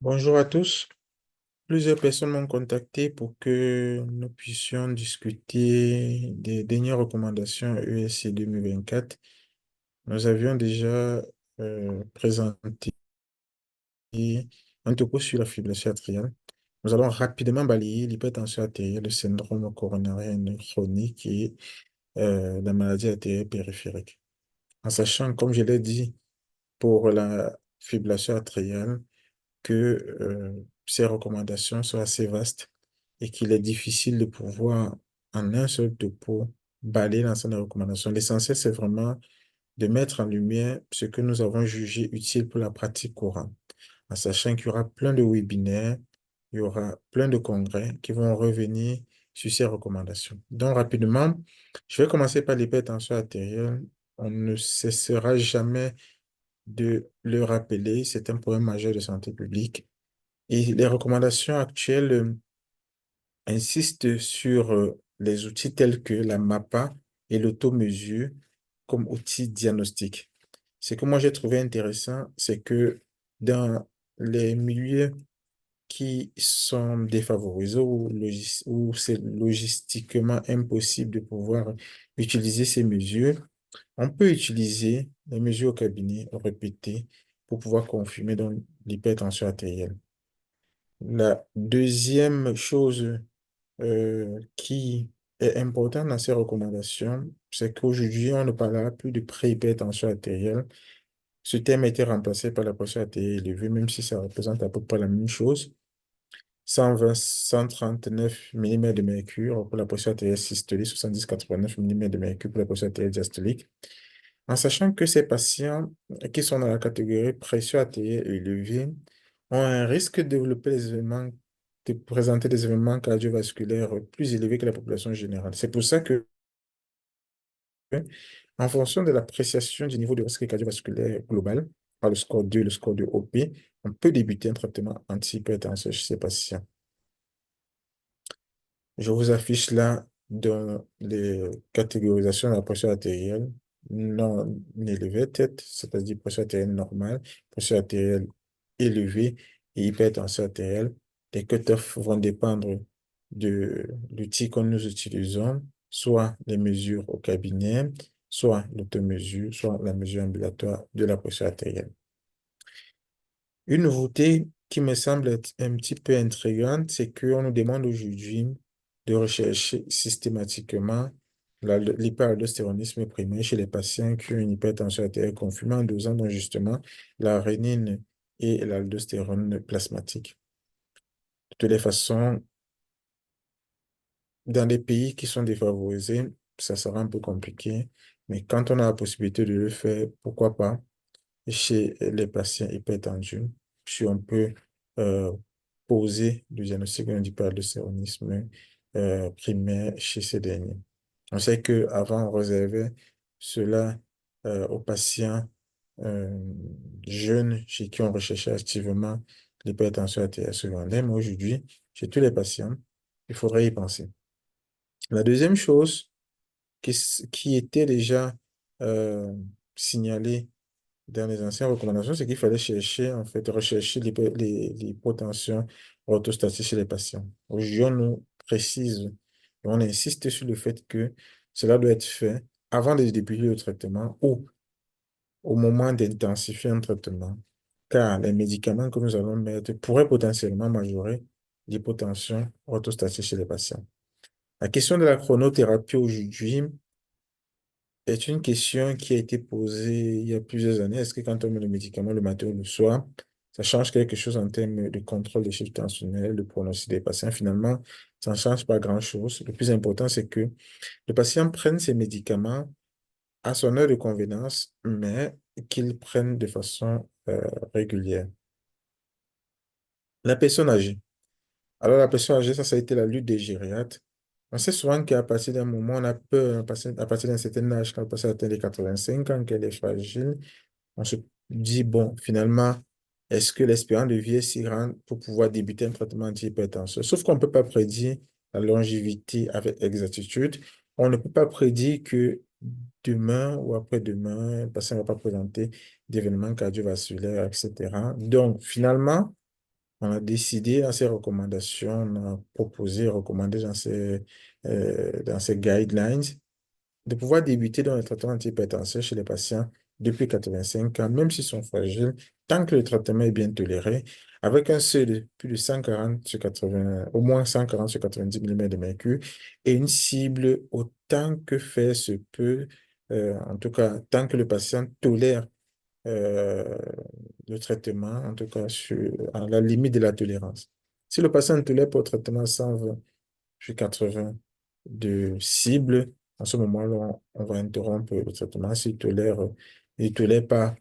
Bonjour à tous. Plusieurs personnes m'ont contacté pour que nous puissions discuter des dernières recommandations ESC 2024. Nous avions déjà présenté un topo sur la fibrillation atriale. Nous allons rapidement balayer l'hypertension artérielle, le syndrome coronarien chronique et la maladie artérielle périphérique. En sachant, comme je l'ai dit, pour la fibrillation atriale, que ces recommandations sont assez vastes et qu'il est difficile de pouvoir, en un seul topo, balayer l'ensemble des recommandations. L'essentiel, c'est vraiment de mettre en lumière ce que nous avons jugé utile pour la pratique courante, en sachant qu'il y aura plein de webinaires, il y aura plein de congrès qui vont revenir sur ces recommandations. Donc, rapidement, je vais commencer par l'hypertension artérielle. On ne cessera jamais de le rappeler, c'est un problème majeur de santé publique. Et les recommandations actuelles insistent sur les outils tels que la MAPA et l'automesure comme outils diagnostiques. Ce que moi j'ai trouvé intéressant, c'est que dans les milieux qui sont défavorisés où c'est logistiquement impossible de pouvoir utiliser ces mesures, on peut utiliser les mesures au cabinet répétées pour pouvoir confirmer donc l'hypertension artérielle. La deuxième chose qui est importante dans ces recommandations, c'est qu'aujourd'hui, on ne parlera plus de préhypertension artérielle. Ce terme a été remplacé par la pression artérielle élevée, même si ça représente à peu près la même chose. 120, 139 mm de mercure pour la pression artérielle systolique, 70-89 mm de mercure pour la pression artérielle diastolique. En sachant que ces patients qui sont dans la catégorie pression artérielle élevée ont un risque de développer des événements, de présenter des événements cardiovasculaires plus élevés que la population générale. C'est pour ça que, en fonction de l'appréciation du niveau de risque cardiovasculaire global, par le score 2 et le score de OP, on peut débuter un traitement antihypertenseur chez ces patients. Je vous affiche là dans les catégorisations de la pression artérielle non élevée tête, c'est-à-dire pression artérielle normale, pression artérielle élevée et hypertension artérielle. Les cutoffs vont dépendre de l'outil que nous utilisons, soit les mesures au cabinet, soit l'automesure, soit la mesure ambulatoire de la pression artérielle. Une nouveauté qui me semble être un petit peu intrigante, c'est qu'on nous demande aujourd'hui de rechercher systématiquement l'hyperaldostéronisme primaire chez les patients qui ont une hypertension artérielle confirmée en dosant donc justement la rénine et l'aldostérone plasmatique. De toutes les façons, dans les pays qui sont défavorisés, ça sera un peu compliqué, mais quand on a la possibilité de le faire, pourquoi pas? Chez les patients hypertendus, si on peut euh, poser le diagnostic d'un hyperaldostéronisme primaire chez ces derniers. On sait qu'avant, on réservait cela aux patients euh, jeunes chez qui on recherchait activement l'hypertension artérielle secondaire, mais aujourd'hui, chez tous les patients, il faudrait y penser. La deuxième chose qui était déjà euh, signalée dans les anciennes recommandations, c'est qu'il fallait chercher, en fait, rechercher l'hypotension orthostatique chez les patients. Aujourd'hui, on nous précise et on insiste sur le fait que cela doit être fait avant de débuter le traitement ou au moment d'intensifier un traitement, car les médicaments que nous allons mettre pourraient potentiellement majorer l'hypotension orthostatique chez les patients. La question de la chronothérapie aujourd'hui est une question qui a été posée il y a plusieurs années. Est-ce que quand on met le médicament le matin ou le soir, ça change quelque chose en termes de contrôle des chiffres tensionnels, de pronostic des patients? Finalement, ça ne change pas grand-chose. Le plus important, c'est que le patient prenne ses médicaments à son heure de convenance, mais qu'il prenne de façon régulière. La personne âgée. Alors, la personne âgée, ça a été la lutte des gériatres. On sait souvent qu'à partir d'un moment, on a peur, à partir d'un certain âge, quand la personne atteint les 85 ans, qu'elle est fragile, on se dit, bon, finalement, est-ce que l'espérance de vie est si grande pour pouvoir débuter un traitement antihypertenseur? Sauf qu'on ne peut pas prédire la longévité avec exactitude. On ne peut pas prédire que demain ou après-demain, le patient ne va pas présenter d'événements cardiovasculaires, etc. Donc, finalement, On a décidé dans ces recommandations, on a proposé, recommandé dans ces guidelines de pouvoir débuter dans le traitement antihypertensif chez les patients depuis 85 ans, même s'ils sont fragiles, tant que le traitement est bien toléré, avec un seuil de plus de 140 sur 80, au moins 140 sur 90 mm de mercure, et une cible autant que faire se peut, en tout cas, tant que le patient tolère euh, le traitement, en tout cas, à la limite de la tolérance. Si le patient ne tolère pas le traitement 120 sur 80 de cible, à ce moment-là, on va interrompre le traitement. Il tolère pas,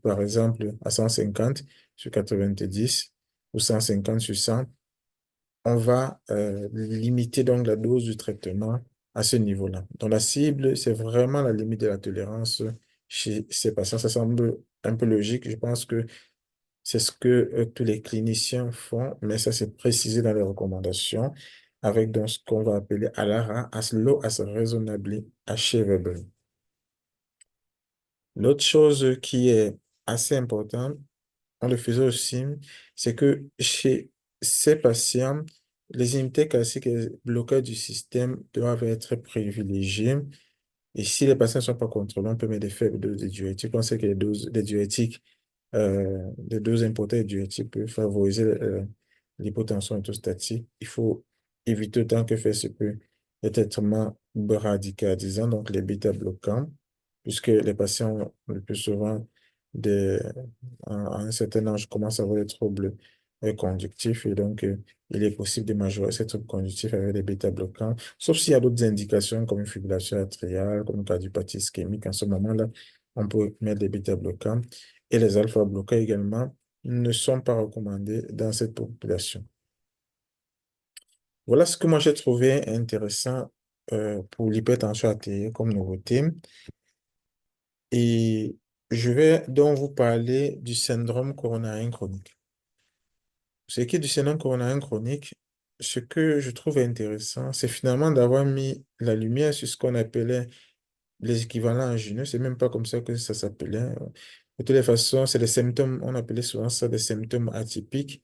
par exemple, à 150 sur 90 ou 150 sur 100, on va limiter donc la dose du traitement à ce niveau-là. Donc la cible, c'est vraiment la limite de la tolérance chez ces patients. Ça semble un peu logique. Je pense que c'est ce que tous les cliniciens font, mais ça c'est précisé dans les recommandations avec donc ce qu'on va appeler ALARA, as low as reasonably achievable. L'autre chose qui est assez importante, on le faisait aussi, c'est que chez ces patients, les inhibités classiques et les bloqueurs du système doivent être privilégiés. Et si les patients ne sont pas contrôlés, on peut mettre des faibles doses de diurétiques. On sait que les diurétiques, les doses importées de diurétiques peuvent favoriser l'hypotension orthostatique. Il faut éviter autant que faire se peut les traitements bradykardisants, donc les bêta-bloquants, puisque les patients, le plus souvent, des, à un certain âge, commencent à avoir des troubles conductifs et donc il est possible de majorer ces troubles conductifs avec des bêta-bloquants, sauf s'il y a d'autres indications comme une fibrillation atriale, comme une cardiopathie ischémique. En ce moment-là, on peut mettre des bêta-bloquants et les alpha-bloquants également ne sont pas recommandés dans cette population. Voilà ce que moi j'ai trouvé intéressant pour l'hypertension artérielle comme nouveauté. Et je vais donc vous parler du syndrome coronarien chronique. Ce qui est du syndrome coronarien chronique, ce que je trouve intéressant, c'est finalement d'avoir mis la lumière sur ce qu'on appelait les équivalents angинeux. C'est même pas comme ça que ça s'appelait. De toutes les façons, c'est des symptômes, on appelait souvent ça des symptômes atypiques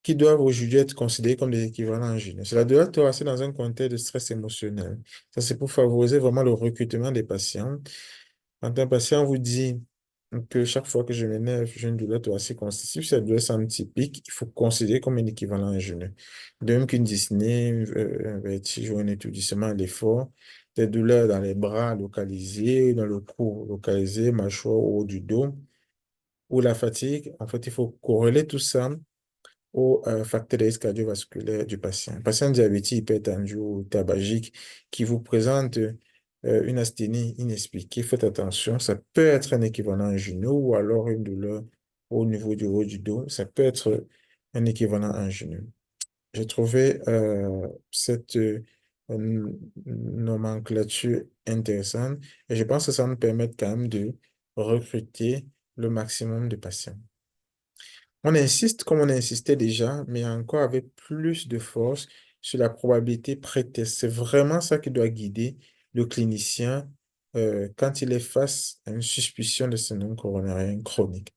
qui doivent aujourd'hui être considérés comme des équivalents angineux. C'est la douleur thoracique dans un contexte de stress émotionnel. Ça, c'est pour favoriser vraiment le recrutement des patients. Quand un patient vous dit que chaque fois que je m'énerve, j'ai une douleur thoracique constitutive, cette douleur semble typique, il faut considérer comme un équivalent angineux. De même qu'une dyspnée, un vertige ou un étourdissement à l'effort, des douleurs dans les bras localisées, dans le cou localisé, mâchoire ou haut du dos, ou la fatigue. En fait, il faut corréler tout ça au facteur de risque cardiovasculaire du patient. Un patient diabétique, hypertendu ou tabagique qui vous présente une asthénie inexpliquée, faites attention, ça peut être un équivalent angинeux ou alors une douleur au niveau du haut du dos, ça peut être un équivalent angineux. J'ai trouvé cette nomenclature intéressante et je pense que ça nous permet quand même de recruter le maximum de patients. On insiste comme on insistait déjà, mais encore avec plus de force sur la probabilité pré-test. C'est vraiment ça qui doit guider le clinicien quand il est face à une suspicion de syndrome coronarien chronique.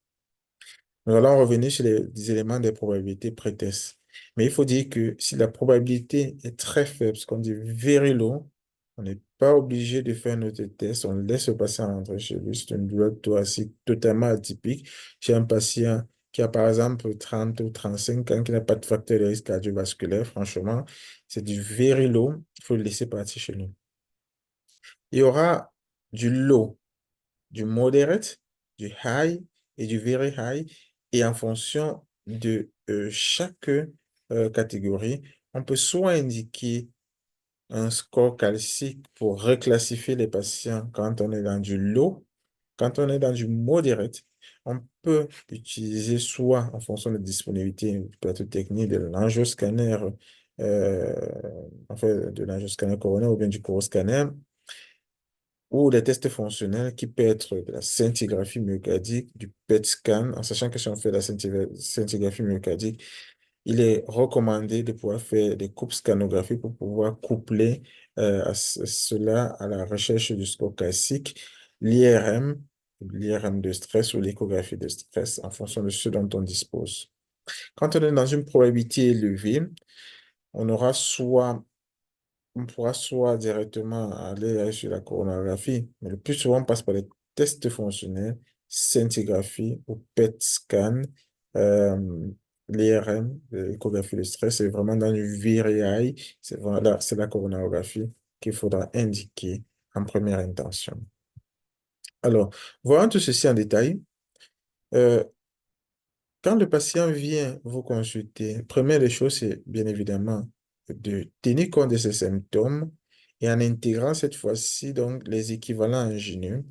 Nous allons revenir sur les éléments des probabilités pré-test. Mais il faut dire que si la probabilité est très faible, ce qu'on dit very low, on n'est pas obligé de faire notre test. On laisse le patient rentrer chez lui. C'est une douleur thoracique totalement atypique chez un patient qui a par exemple 30 ou 35 ans, qui n'a pas de facteur de risque cardiovasculaire. Franchement, c'est du very low. Il faut le laisser partir chez nous. Il y aura du low, du moderate, du high et du very high. Et en fonction de chaque catégorie, on peut soit indiquer un score calcique pour reclassifier les patients quand on est dans du low, quand on est dans du moderate. On peut utiliser soit en fonction de la disponibilité du plateau technique de l'angioscanner, de l'angioscanner coronaire ou bien du coroscanner, ou des tests fonctionnels qui peuvent être de la scintigraphie myocardique, du PET scan, en sachant que si on fait de la scintigraphie myocardique, il est recommandé de pouvoir faire des coupes scanographiques pour pouvoir coupler cela à la recherche du score classique, l'IRM, l'IRM de stress ou l'échographie de stress en fonction de ce dont on dispose. Quand on est dans une probabilité élevée, on aura soit, on pourra soit directement aller sur la coronographie, mais le plus souvent, on passe par les tests fonctionnels, scintigraphie ou PET scan, euh, l'IRM, l'échographie de stress, c'est vraiment dans du VRI, c'est la coronographie qu'il faudra indiquer en première intention. Alors, voyons tout ceci en détail. Euh, Quand le patient vient vous consulter, première des choses, c'est bien évidemment de tenir compte de ses symptômes et en intégrant cette fois-ci donc les équivalents angинeux.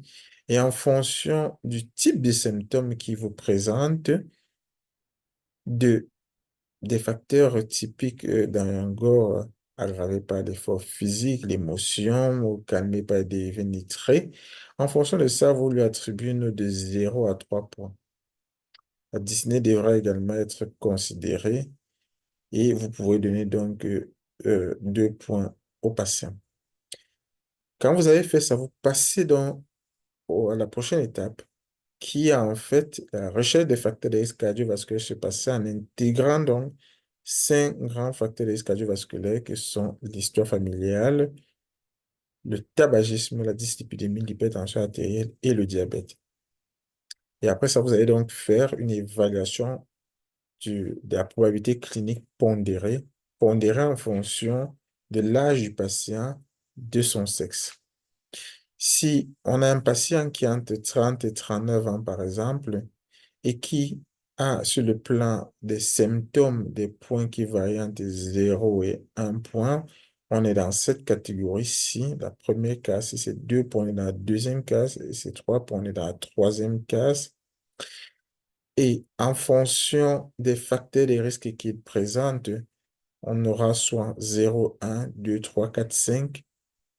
Et en fonction du type de symptômes qui vous présentent, de, des facteurs typiques d'un gore aggravé par l'effort physique, l'émotion ou calmé par des vins nitrés, en fonction de ça, vous lui attribuez une note de 0 à 3 points. La dyspnée devra également être considérée et vous pouvez donner donc 2 points au patient. Quand vous avez fait ça, vous passez donc à la prochaine étape qui est en fait la recherche des facteurs de risque cardiovasculaire se passer en intégrant donc 5 grands facteurs de risque cardiovasculaire qui sont l'histoire familiale, le tabagisme, la dyslipidémie, l'hypertension artérielle et le diabète. Et après ça, vous allez donc faire une évaluation de la probabilité clinique pondérée, pondérée en fonction de l'âge du patient, de son sexe. Si on a un patient qui a entre 30 et 39 ans, par exemple, et qui a sur le plan des symptômes des points qui varient entre 0 et 1 point, on est dans cette catégorie-ci. La première case, si c'est 2 points, on est dans la deuxième case, et c'est 3 points, on est dans la troisième case. Et en fonction des facteurs de risque qu'ils présentent, on aura soit 0, 1, 2, 3, 4, 5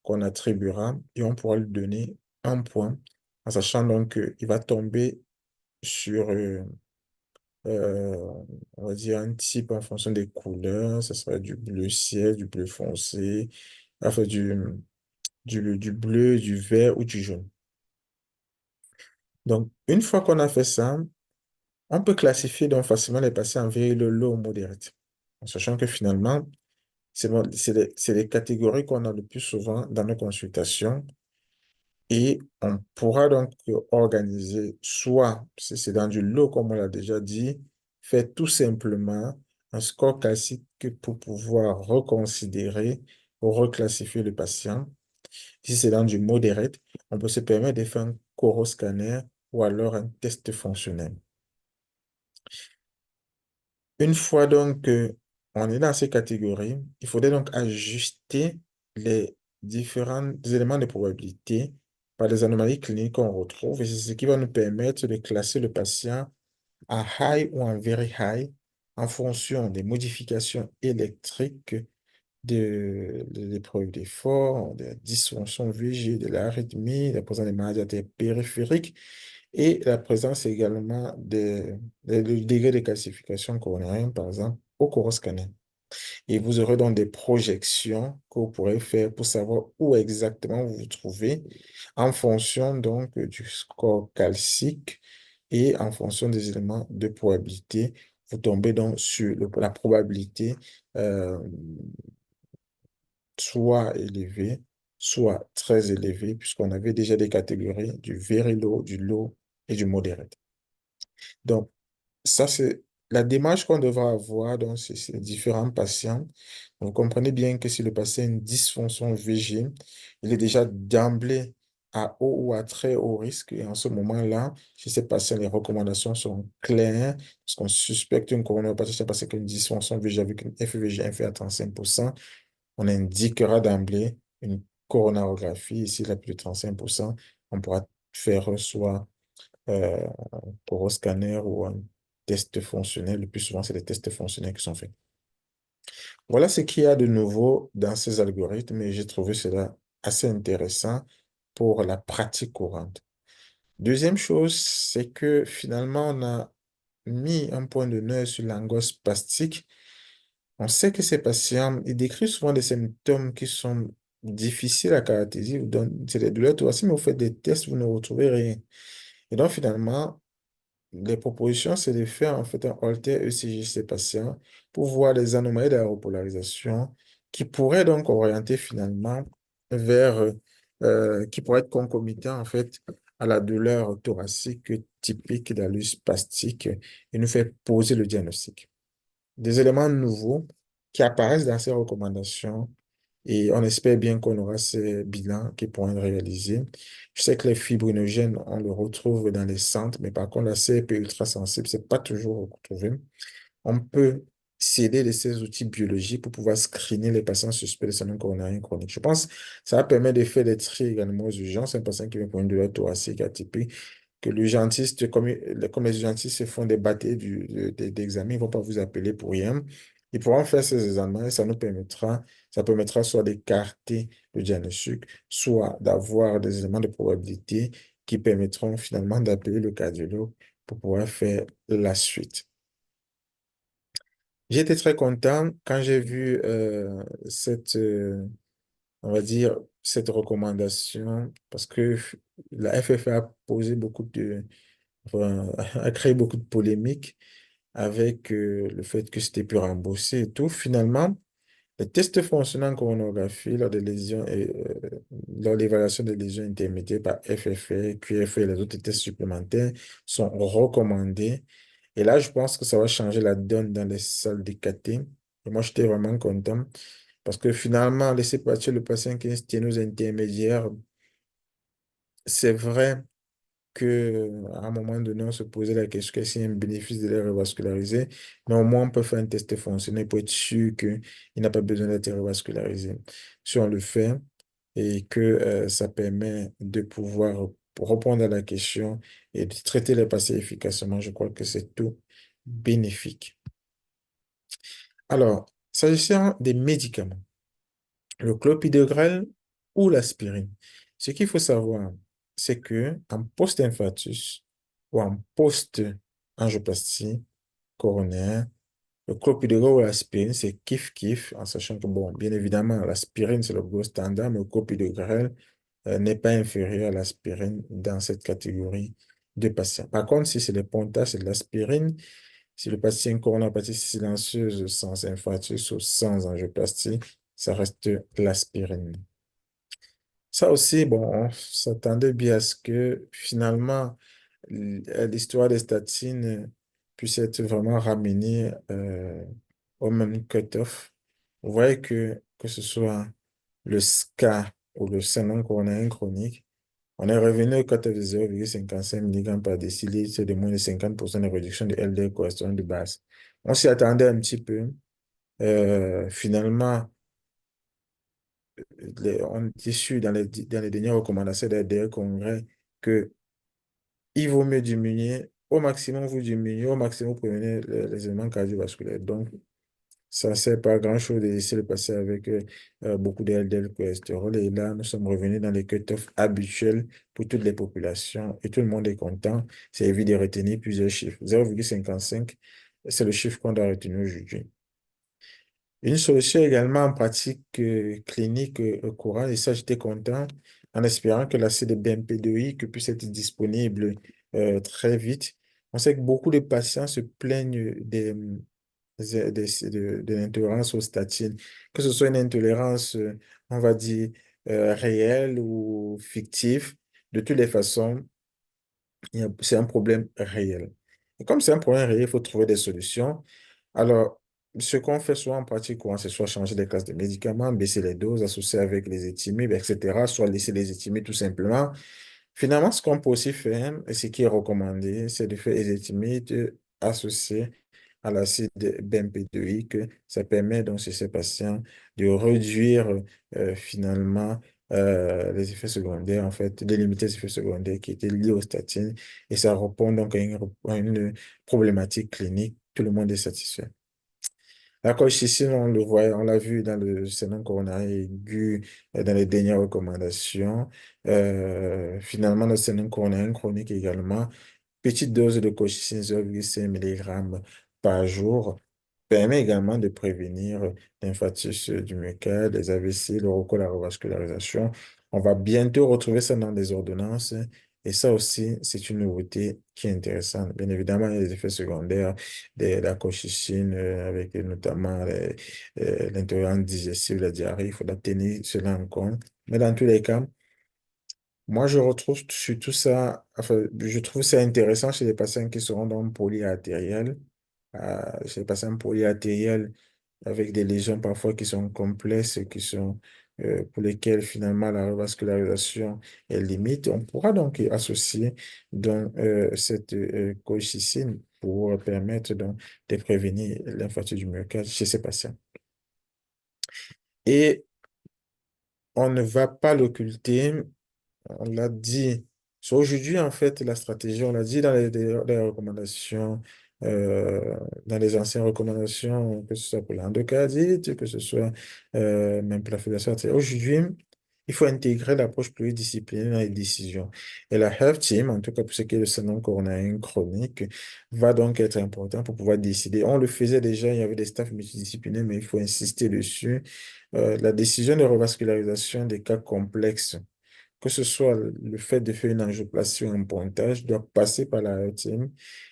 qu'on attribuera et on pourra lui donner un point, en sachant donc qu'il va tomber sur, euh, on va dire, un type en fonction des couleurs. Ce sera du bleu ciel, du bleu foncé, enfin du bleu, du vert ou du jaune. Donc, une fois qu'on a fait ça, on peut classifier donc facilement les patients en VLO low ou moderate, en sachant que finalement, c'est les catégories qu'on a le plus souvent dans nos consultations et on pourra donc organiser soit, si c'est dans du low comme on l'a déjà dit, faire tout simplement un score classique pour pouvoir reconsidérer ou reclassifier le patient. Si c'est dans du moderate, on peut se permettre de faire un coroscanner ou alors un test fonctionnel. Une fois donc on est dans ces catégories, il faudrait donc ajuster les différents éléments de probabilité par les anomalies cliniques qu'on retrouve et c'est ce qui va nous permettre de classer le patient en high ou en very high en fonction des modifications électriques de l'épreuve d'effort, de la dysfonction VG, de l'arythmie, la présence des maladies artérielles périphériques et la présence également du degré de calcification coronarienne, par exemple, au coroscanner. Et vous aurez donc des projections que vous pourrez faire pour savoir où exactement vous vous trouvez en fonction donc du score calcique et en fonction des éléments de probabilité. Vous tombez donc sur la probabilité soit élevée, soit très élevée, puisqu'on avait déjà des catégories du very low, du low et du moderate. Donc, ça, c'est la démarche qu'on devra avoir dans ces différents patients. Vous comprenez bien que si le patient a une dysfonction VG, il est déjà d'emblée à haut ou à très haut risque. Et en ce moment-là, chez ces patients, les recommandations sont claires. Parce qu'on suspecte une coronaropathie, c'est parce qu'une dysfonction VG avec une FVG inférieure à 35%, on indiquera d'emblée une coronarographie. Ici, la plus de 35%, on pourra faire soit pour un scanner ou un test fonctionnel. Le plus souvent, c'est des tests fonctionnels qui sont faits. Voilà ce qu'il y a de nouveau dans ces algorithmes et j'ai trouvé cela assez intéressant pour la pratique courante. Deuxième chose, c'est que finalement, on a mis un point d'honneur sur l'angoisse spastique. On sait que ces patients, ils décrivent souvent des symptômes qui sont difficiles à caractériser. C'est des douleurs thoraciques, mais vous faites des tests, vous ne retrouvez rien. Et donc, finalement, les propositions, c'est de faire en fait un Holter ECG patient pour voir les anomalies de la repolarisation qui pourraient donc orienter finalement vers, qui pourraient être concomitants en fait à la douleur thoracique typique d'allus spastique et nous faire poser le diagnostic. Des éléments nouveaux qui apparaissent dans ces recommandations et on espère bien qu'on aura ces bilans qui pourront être réalisés. Je sais que les fibrinogènes, on le retrouve dans les centres, mais par contre, la CRP ultrasensible, c'est pas toujours retrouvé. On peut s'aider de ces outils biologiques pour pouvoir screener les patients suspects de syndrome coronarien chronique. Je pense que ça va permettre de faire des tri également aux urgences. Un patient qui vient pour une douleur thoracique atypique, que l'urgentiste, comme les urgentistes font des bâtés d'examen, ils ne vont pas vous appeler pour rien. Ils pourront faire ces examens et ça permettra soit d'écarter le diagnostic, soit d'avoir des éléments de probabilité qui permettront finalement d'appeler le cardiologue pour pouvoir faire la suite. J'ai été très content quand j'ai vu on va dire, cette recommandation parce que la FFA a posé enfin, a créé beaucoup de polémiques avec le fait que c'était plus remboursé et tout. Finalement, les tests fonctionnants en coronographie lors des lésions lors de l'évaluation des lésions intermédiaires par FFA, QFA et les autres tests supplémentaires sont recommandés. Et là, je pense que ça va changer la donne dans les salles de caté. Et moi, j'étais vraiment content parce que finalement, laisser partir le patient qui a une sténose intermédiaire, c'est vrai que à un moment donné, on se posait la question est-ce qu'il y a un bénéfice de les revasculariser, mais au moins on peut faire un test fonctionnel pour être sûr qu'il n'a pas besoin d'être revascularisé. Si on le fait et que ça permet de pouvoir répondre à la question et de traiter les patients efficacement, je crois que c'est tout bénéfique. Alors, s'agissant des médicaments, le clopidogrel ou l'aspirine. Ce qu'il faut savoir, c'est que en post-infarctus ou en post-angioplastie coronaire, le clopidogrel ou l'aspirine, c'est kiff-kiff, en sachant que, bon, bien évidemment, l'aspirine, c'est le gros standard, mais le clopidogrel n'est pas inférieur à l'aspirine dans cette catégorie de patients. Par contre, si c'est les pontas, c'est de l'aspirine. Si le patient a une coronapathie silencieuse sans infarctus ou sans angioplastie, ça reste l'aspirine. Ça aussi, bon, on s'attendait bien à ce que finalement l'histoire des statines puisse être vraiment ramenée au même cut-off. Vous voyez que ce soit le SCA ou le syndrome coronarien chronique, on est revenu au cut-off de 0,55 mg par décilitre, c'est de moins de 50% de réduction de LDL cholestérol de base. On s'y attendait un petit peu. Finalement, on est sûr dans les dernières recommandations des derniers congrès que il vaut mieux diminuer, au maximum vous diminuez, au maximum vous prenez les éléments cardiovasculaires. Donc, ça ne sert pas à grand-chose de laisser le passer avec beaucoup de LDL cholestérol. Et là, nous sommes revenus dans les cut-offs habituels pour toutes les populations et tout le monde est content. C'est évident de retenir plusieurs chiffres. 0,55, c'est le chiffre qu'on doit retenir aujourd'hui. Une solution également en pratique clinique courante, et ça j'étais content, en espérant que l'acide BMP2I que puisse être disponible très vite. On sait que beaucoup de patients se plaignent de l'intolérance aux statines, que ce soit une intolérance, on va dire, réelle ou fictive. De toutes les façons, c'est un problème réel. Et comme c'est un problème réel, il faut trouver des solutions. Alors, ce qu'on fait souvent en pratique courante, c'est soit changer les classes de médicaments, baisser les doses, associer avec les éthymines, etc., soit laisser les éthymines tout simplement. Finalement, ce qu'on peut aussi faire, et ce qui est recommandé, c'est de faire les éthymines associés à l'acide bempedoïque. Que ça permet donc chez ces patients de réduire finalement les effets secondaires, en fait, de limiter les effets secondaires qui étaient liés aux statines. Et ça répond donc à une problématique clinique. Tout le monde est satisfait. La colchicine, on le voit, on l'a vu dans le syndrome coronarien aigu, dans les dernières recommandations. Finalement, le syndrome coronarien chronique également, petite dose de colchicine 0,5 mg par jour permet également de prévenir l'infarctus du myocarde, les AVC, le recours à la revascularisation. On va bientôt retrouver ça dans les ordonnances Et ça aussi, c'est une nouveauté qui est intéressante. Bien évidemment, il y a des effets secondaires de la colchicine, avec notamment l'intolérance digestive, la diarrhée. Il faudra tenir cela en compte. Mais dans tous les cas, moi, je retrouve surtout ça, enfin, je trouve ça intéressant chez les patients qui seront donc polyartériels, chez les patients polyartériels avec des lésions parfois qui sont complexes, et qui sont, pour lesquelles finalement la revascularisation est limite. On pourra donc associer donc, cette colchicine pour permettre donc, de prévenir l'infarctus du myocarde chez ces patients. Et on ne va pas l'occulter. On l'a dit. So, aujourd'hui, en fait, la stratégie, on l'a dit dans les recommandations, dans les anciennes recommandations, que ce soit pour l'endocardite, que ce soit même pour la fibrillation artérielle. Aujourd'hui, il faut intégrer l'approche pluridisciplinaire dans les décisions. Et la Health Team, en tout cas pour ce qui est le syndrome coronarien chronique, va donc être important pour pouvoir décider. On le faisait déjà, il y avait des staffs multidisciplinaires, mais il faut insister dessus. La décision de revascularisation des cas complexes, que ce soit le fait de faire une angioplastie ou un pontage, doit passer par la routine.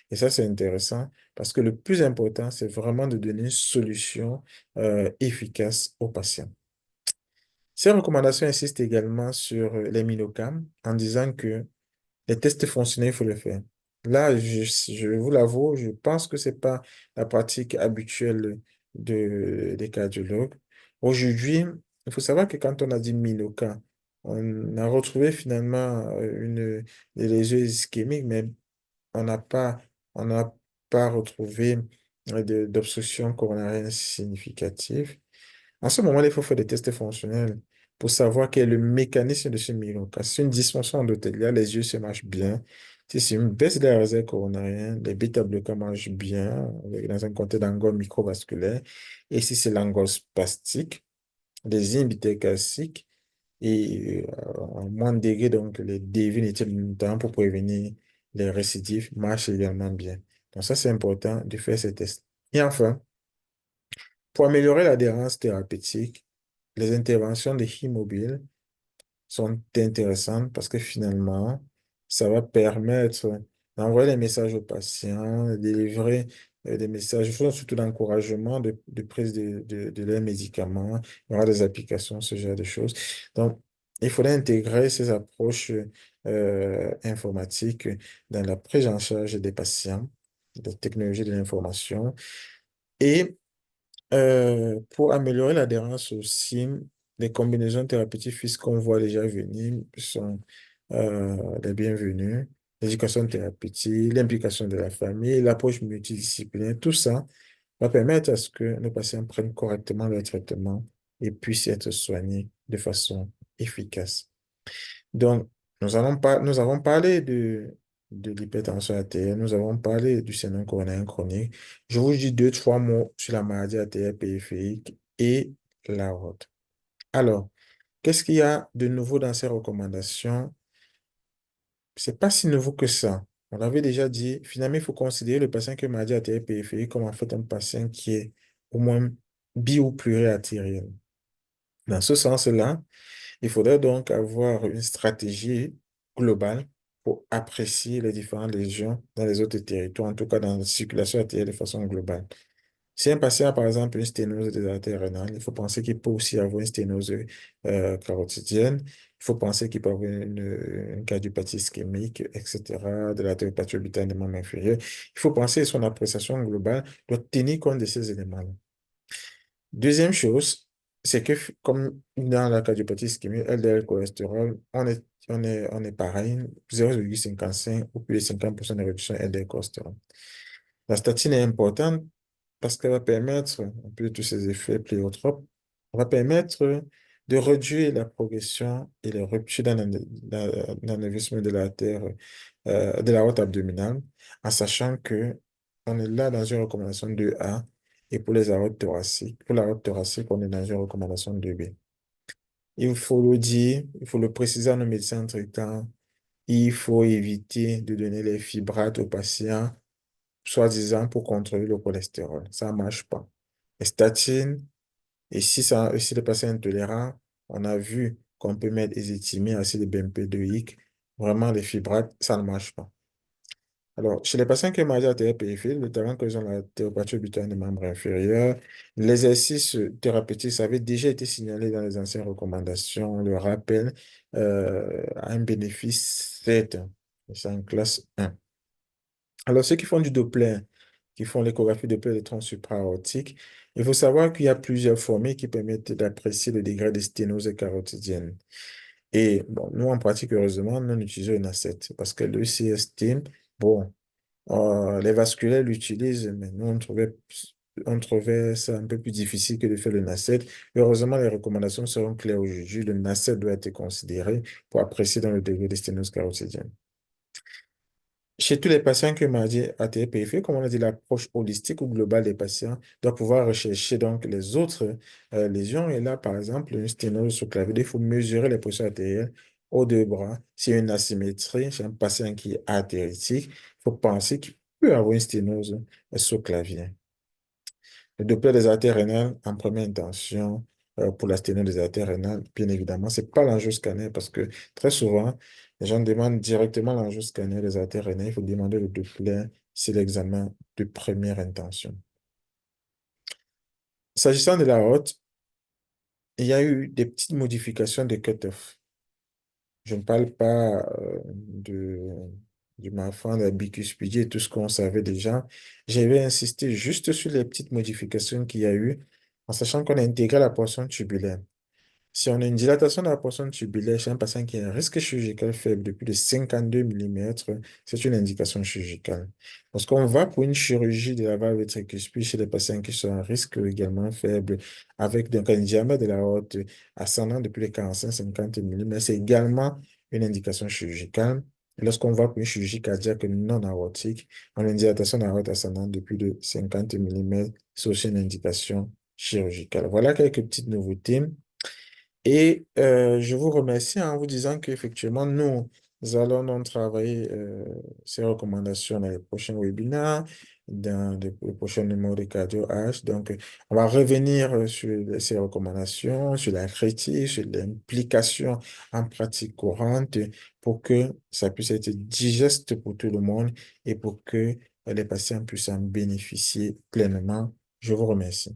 Et ça, c'est intéressant parce que le plus important, c'est vraiment de donner une solution efficace aux patients. Ces recommandations insistent également sur les minocam en disant que les tests fonctionnels, il faut le faire. Là, je vous l'avoue, je pense que c'est pas la pratique habituelle des cardiologues. Aujourd'hui, il faut savoir que quand on a dit Minoca, on a retrouvé finalement des lésions ischémiques, mais on n'a pas, on n'a pas retrouvé d'obstruction coronarienne significative. En ce moment, il faut faire des tests fonctionnels pour savoir quel est le mécanisme de ce myocarde. Si c'est une dysfonction endothéliale, les yeux se marchent bien. Si c'est une baisse des réserves coronariennes, les bêta-bloquants marchent bien dans un contexte d'angoisse microvasculaire. Et si c'est l'angoisse spastique, les inhibiteurs calciques et en moins degré, donc les DV notamment pour prévenir les récidives marchent également bien. Donc ça, c'est important de faire ces tests. Et enfin, pour améliorer l'adhérence thérapeutique, les interventions de Hemobile sont intéressantes parce que finalement, ça va permettre d'envoyer des messages aux patients, de délivrer des messages, surtout d'encouragement, de prise de leurs médicaments. Il y aura des applications, ce genre de choses. Donc, il faudrait intégrer ces approches informatiques dans la prise en charge des patients, des technologies de l'information. Et pour améliorer l'adhérence au SIM, les combinaisons thérapeutiques physiques qu'on voit déjà venir sont les bienvenues. L'éducation thérapeutique, l'implication de la famille, l'approche multidisciplinaire, tout ça va permettre à ce que nos patients prennent correctement leur traitement et puissent être soignés de façon efficace. Donc, nous avons parlé de l'hypertension artérielle, nous avons parlé du syndrome coronarien chronique. Je vous dis deux, trois mots sur la maladie artérielle périphérique et la route. Alors, qu'est-ce qu'il y a de nouveau dans ces recommandations? C'est pas si nouveau que ça. On l'avait déjà dit, finalement, il faut considérer le patient qui a une maladie artérielle périphérique comme en fait un patient qui est au moins bi- ou pluriartériel. Dans ce sens-là, il faudrait donc avoir une stratégie globale pour apprécier les différentes lésions dans les autres territoires, en tout cas dans la circulation artérielle de façon globale. Si un patient a par exemple une sténose des artères rénales, il faut penser qu'il peut aussi avoir une sténose carotidienne. Il faut penser qu'il peut avoir une cardiopathie ischémique, etc., de l'artériopathie orbitale des membres inférieurs. Il faut penser à son appréciation globale doit tenir compte de ces éléments-là. Deuxième chose, c'est que comme dans la cardiopathie ischémique, LDL cholestérol, on est pareil, 0,55 ou plus de 50% de réduction LDL cholestérol. La statine est importante parce qu'elle va permettre, un peu tous ces effets pléiotropes, va permettre de réduire la progression et les ruptures d'anévrisme de l'artère, de la haute abdominale, en sachant que on est là dans une recommandation 2A et pour les aortes thoraciques, pour la haute thoracique, on est dans une recommandation 2B. Il faut le dire, il faut le préciser à nos médecins traitants, il faut éviter de donner les fibrates aux patients soi-disant pour contrôler le cholestérol. Ça ne marche pas. Les statines, et si le patient est intolérant, on a vu qu'on peut mettre ezetimibe, acide bempedoïque, vraiment les fibrates, ça ne marche pas. Alors, chez les patients qui ont maladie artérielle périphérique, notamment quand ils ont la théopathie butane des membres inférieurs, l'exercice thérapeutique, ça avait déjà été signalé dans les anciennes recommandations. On le rappelle, a un bénéfice certain. C'est en classe 1. Alors, ceux qui font du Doppler, qui font l'échographie Doppler des troncs supra-aortiques, il faut savoir qu'il y a plusieurs formules qui permettent d'apprécier le degré de sténose carotidienne. Et bon, nous, en pratique, heureusement, nous utilisons une A7 parce que le CST, bon, les vasculaires l'utilisent, mais nous, on trouvait ça un peu plus difficile que de faire le NACET. Heureusement, les recommandations seront claires aujourd'hui. Le NACET doit être considéré pour apprécier dans le degré de sténose carotidienne. Chez tous les patients qui ont maladie artérielle périphérique, comme on a dit, l'approche holistique ou globale des patients doit pouvoir rechercher donc les autres lésions. Et là, par exemple, une sténose sous-clavide, il faut mesurer les pressions artérielles aux deux bras. S'il y a une asymétrie chez un patient qui est artéritique, il faut penser qu'il peut avoir une sténose sous-clavienne. Le Doppler des artères rénales en première intention pour la sténose des artères rénales, bien évidemment, ce n'est pas l'angioscanner parce que très souvent, les gens demandent directement l'angioscanner des artères rénales. Il faut demander le Doppler, c'est l'examen de première intention. S'agissant de la haute, il y a eu des petites modifications de cut-off. Je ne parle pas du Marfan, de la bicuspidie et tout ce qu'on savait déjà. J'avais insisté juste sur les petites modifications qu'il y a eu, en sachant qu'on a intégré la portion tubulaire. Si on a une dilatation de la portion tubulaire chez un patient qui a un risque chirurgical faible de plus de 52 millimètres, c'est une indication chirurgicale. Lorsqu'on va pour une chirurgie de la valve tricuspide chez les patients qui sont à risque également faible, avec donc un diamètre de la aorte ascendant de plus de 45-50 millimètres, c'est également une indication chirurgicale. Et lorsqu'on va pour une chirurgie cardiaque non aortique, on a une dilatation de la aorte ascendante de plus de 50 millimètres, c'est aussi une indication chirurgicale. Voilà quelques petites nouveautés. Et je vous remercie en vous disant qu'effectivement, nous allons donc travailler ces recommandations dans les prochains webinaires, dans les prochains numéros de Cardio H. Donc, on va revenir sur ces recommandations, sur la critique, sur l'implication en pratique courante pour que ça puisse être digeste pour tout le monde et pour que les patients puissent en bénéficier pleinement. Je vous remercie.